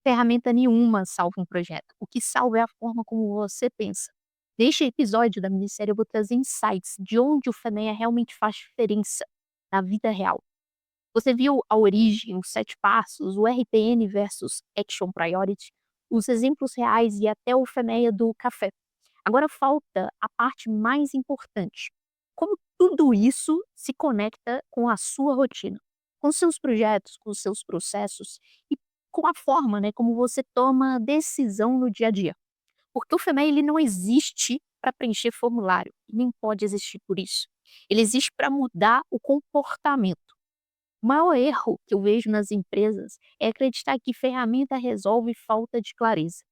Ferramenta nenhuma salva um projeto. O que salva é a forma como você pensa. Neste episódio da minissérie, eu vou trazer insights de onde o FEMEA realmente faz diferença na vida real. Você viu a origem, os 7 passos, o RPN versus Action Priority, os exemplos reais e até o FEMEA do café. Agora falta a parte mais importante. Como tudo isso se conecta com a sua rotina, com seus projetos, com os seus processos e com a forma, né, como você toma decisão no dia a dia. Porque o FEMEA ele não existe para preencher formulário, e nem pode existir por isso. Ele existe para mudar o comportamento. O maior erro que eu vejo nas empresas é acreditar que ferramenta resolve falta de clareza.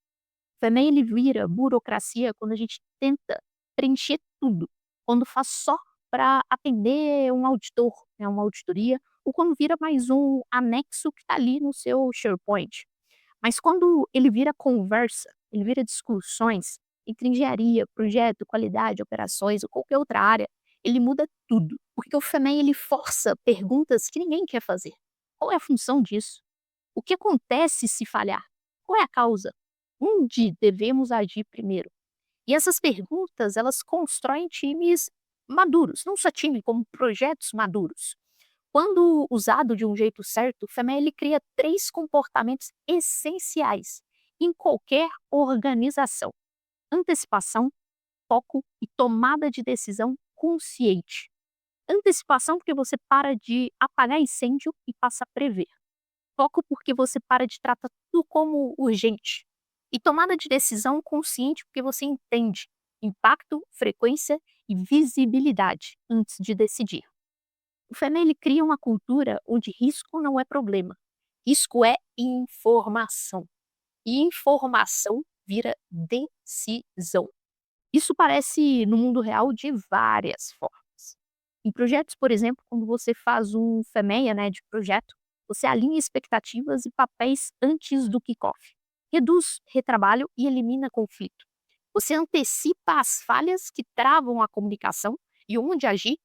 Também ele vira burocracia quando a gente tenta preencher tudo, quando faz só para atender um auditor, né, uma auditoria, ou quando vira mais um anexo que está ali no seu SharePoint. Mas quando ele vira conversa, ele vira discussões entre engenharia, projeto, qualidade, operações ou qualquer outra área, ele muda tudo. Porque o FEMEI ele força perguntas que ninguém quer fazer. Qual é a função disso? O que acontece se falhar? Qual é a causa? Onde devemos agir primeiro? E essas perguntas, elas constroem times maduros, não só time, como projetos maduros. Quando usado de um jeito certo, o FEMEA ele cria 3 comportamentos essenciais em qualquer organização: antecipação, foco e tomada de decisão consciente. Antecipação porque você para de apagar incêndio e passa a prever. Foco porque você para de tratar tudo como urgente. E tomada de decisão consciente porque você entende impacto, frequência e visibilidade antes de decidir. O FEMEA ele cria uma cultura onde risco não é problema, risco é informação. E informação vira decisão. Isso parece no mundo real de várias formas. Em projetos, por exemplo, quando você faz um FEMEA, né, de projeto, você alinha expectativas e papéis antes do kickoff. Reduz retrabalho e elimina conflito. Você antecipa as falhas que travam a comunicação e onde agir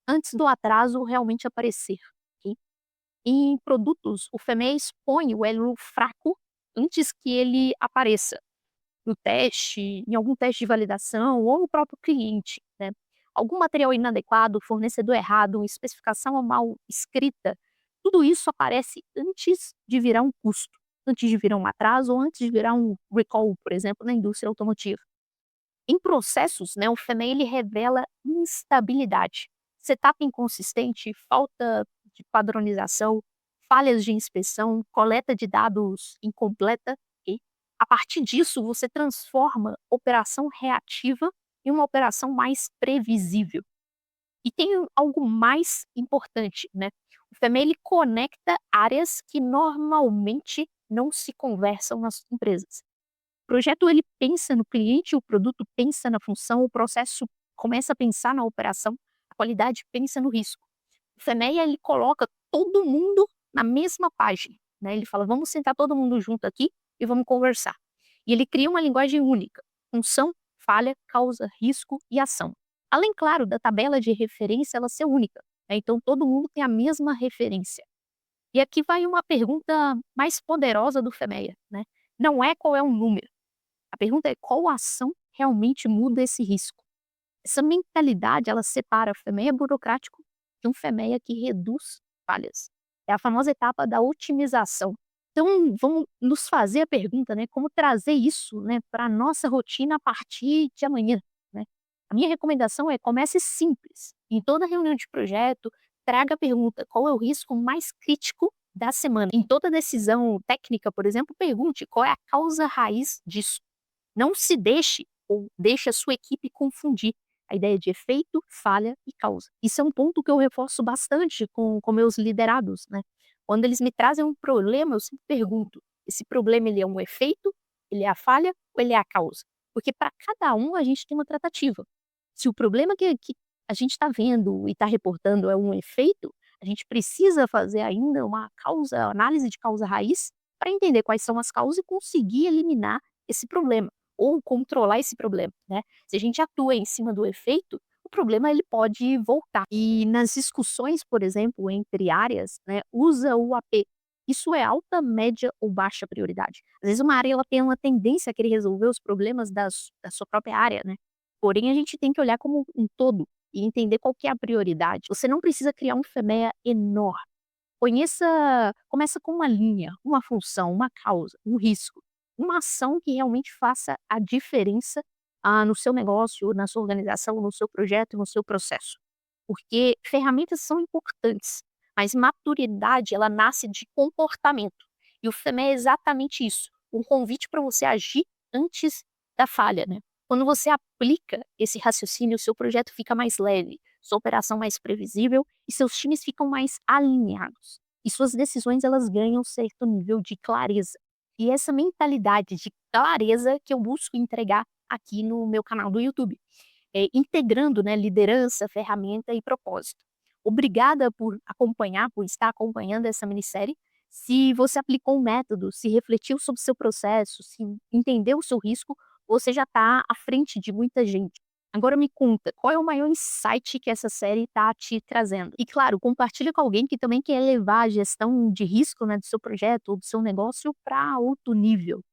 antes do atraso realmente aparecer. Ok? Em produtos, o FEMEA expõe o elo fraco antes que ele apareça no teste, em algum teste de validação ou no próprio cliente, né. Algum material inadequado, fornecedor errado, uma especificação mal escrita, tudo isso aparece antes de virar um custo, antes de virar um atraso ou antes de virar um recall, por exemplo, na indústria automotiva. Em processos, né, o FEMEA ele revela instabilidade, setup inconsistente, falta de padronização, falhas de inspeção, coleta de dados incompleta. E, a partir disso, você transforma operação reativa em uma operação mais previsível. E tem algo mais importante, né? O FEMEA ele conecta áreas que normalmente não se conversam nas empresas. O projeto ele pensa no cliente, o produto pensa na função, o processo começa a pensar na operação, a qualidade pensa no risco. O FEMEA ele coloca todo mundo na mesma página, né? Ele fala: "Vamos sentar todo mundo junto aqui e vamos conversar". E ele cria uma linguagem única: função, falha, causa, risco e ação. Além, claro, da tabela de referência ela ser única, né? Então todo mundo tem a mesma referência. E aqui vai uma pergunta mais poderosa do FEMEA, né? Não é qual é o número, a pergunta é qual ação realmente muda esse risco? Essa mentalidade, ela separa o FEMEA burocrático de um FEMEA que reduz falhas. É a famosa etapa da otimização. Então, vamos nos fazer a pergunta, né, como trazer isso, né, para a nossa rotina a partir de amanhã, né? A minha recomendação é comece simples. Em toda reunião de projeto, traga a pergunta: qual é o risco mais crítico da semana? Em toda decisão técnica, por exemplo, pergunte: qual é a causa raiz disso? Não se deixe ou deixe a sua equipe confundir a ideia de efeito, falha e causa. Isso é um ponto que eu reforço bastante com meus liderados, né. Quando eles me trazem um problema, eu sempre pergunto: "Esse problema ele é um efeito, ele é a falha ou ele é a causa?". Porque para cada um a gente tem uma tratativa. Se o problema que a gente está vendo e está reportando é um efeito, a gente precisa fazer ainda uma causa análise de causa raiz para entender quais são as causas e conseguir eliminar esse problema ou controlar esse problema, né. Se a gente atua em cima do efeito, o problema ele pode voltar. E nas discussões, por exemplo, entre áreas, né, usa o AP. Isso é alta, média ou baixa prioridade? Às vezes uma área ela tem uma tendência a querer resolver os problemas da sua própria área, né. Porém a gente tem que olhar como um todo e entender qual que é a prioridade. Você não precisa criar um FEMEA enorme. Começa com uma linha, uma função, uma causa, um risco, uma ação que realmente faça a diferença, no seu negócio, na sua organização, no seu projeto, no seu processo. Porque ferramentas são importantes, mas maturidade ela nasce de comportamento. E o FEME é exatamente isso, um convite para você agir antes da falha, né. Quando você aplica esse raciocínio, o seu projeto fica mais leve, sua operação mais previsível e seus times ficam mais alinhados. E suas decisões elas ganham certo nível de clareza. E essa mentalidade de clareza que eu busco entregar aqui no meu canal do YouTube, integrando, né, liderança, ferramenta e propósito. Obrigada por acompanhar, por estar acompanhando essa minissérie. Se você aplicou um método, se refletiu sobre o seu processo, se entendeu o seu risco, você já está à frente de muita gente. Agora me conta, qual é o maior insight que essa série está te trazendo? E claro, compartilha com alguém que também quer levar a gestão de risco, né, do seu projeto ou do seu negócio para outro nível.